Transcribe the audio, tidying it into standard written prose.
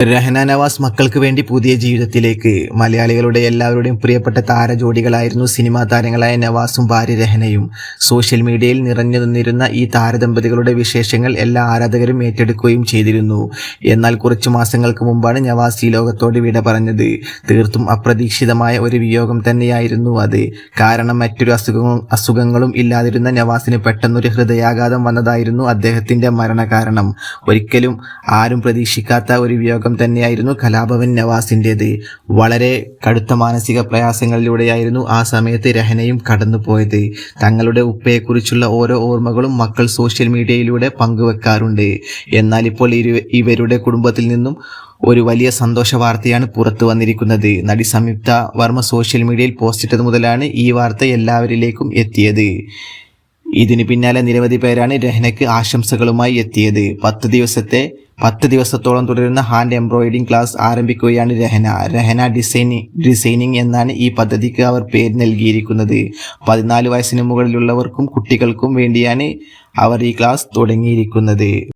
രഹന നവാസ് മക്കൾക്ക് വേണ്ടി പുതിയ ജീവിതത്തിലേക്ക്. മലയാളികളുടെ എല്ലാവരുടെയും പ്രിയപ്പെട്ട താരജോഡികളായിരുന്നു സിനിമാ താരങ്ങളായ നവാസും ഭാര്യ രഹനയും. സോഷ്യൽ മീഡിയയിൽ നിറഞ്ഞു നിന്നിരുന്ന ഈ താരദമ്പതികളുടെ വിശേഷങ്ങൾ എല്ലാ ആരാധകരും ഏറ്റെടുക്കുകയും ചെയ്തിരുന്നു. എന്നാൽ കുറച്ചു മാസങ്ങൾക്ക് മുമ്പാണ് നവാസ് ഈ ലോകത്തോട് വിട പറഞ്ഞത്. തീർത്തും അപ്രതീക്ഷിതമായ ഒരു വിയോഗം തന്നെയായിരുന്നു അത്. കാരണം മറ്റൊരു അസുഖങ്ങളും ഇല്ലാതിരുന്ന നവാസിന് പെട്ടെന്നൊരു ഹൃദയാഘാതം വന്നതായിരുന്നു അദ്ദേഹത്തിന്റെ മരണകാരണം. ഒരിക്കലും ആരും പ്രതീക്ഷിക്കാത്ത ഒരു വിയോഗം തന്നെയായിരുന്നു കലാഭവൻ നവാസിൻ്റേത്. വളരെ കടുത്ത മാനസിക പ്രയാസങ്ങളിലൂടെയായിരുന്നു ആ സമയത്ത് രഹനയും കടന്നുപോയത്. തങ്ങളുടെ ഉപ്പയെക്കുറിച്ചുള്ള ഓരോ ഓർമ്മകളും മക്കൾ സോഷ്യൽ മീഡിയയിലൂടെ പങ്കുവെക്കാറുണ്ട്. എന്നാൽ ഇപ്പോൾ ഇവരുടെ കുടുംബത്തിൽ നിന്നും ഒരു വലിയ സന്തോഷ വാർത്തയാണ് പുറത്തു വന്നിരിക്കുന്നത്. നടി സംയുക്ത വർമ്മ സോഷ്യൽ മീഡിയയിൽ പോസ്റ്റിട്ടത് മുതലാണ് ഈ വാർത്ത എല്ലാവരിലേക്കും എത്തിയത്. ഇതിനു പിന്നാലെ നിരവധി പേരാണ് രഹനയ്ക്ക് ആശംസകളുമായി എത്തിയത്. 10 ദിവസത്തോളം തുടരുന്ന ഹാൻഡ് എംബ്രോയിഡറിംഗ് ക്ലാസ് ആരംഭിക്കുകയാണ് രഹന ഡിസൈനിങ് എന്നാണ് ഈ പദ്ധതിക്ക് അവർ പേര് നൽകിയിരിക്കുന്നത്. 14 വയസ്സിന് മുകളിലുള്ളവർക്കും കുട്ടികൾക്കും വേണ്ടിയാണ് അവർ ഈ ക്ലാസ് തുടങ്ങിയിരിക്കുന്നത്.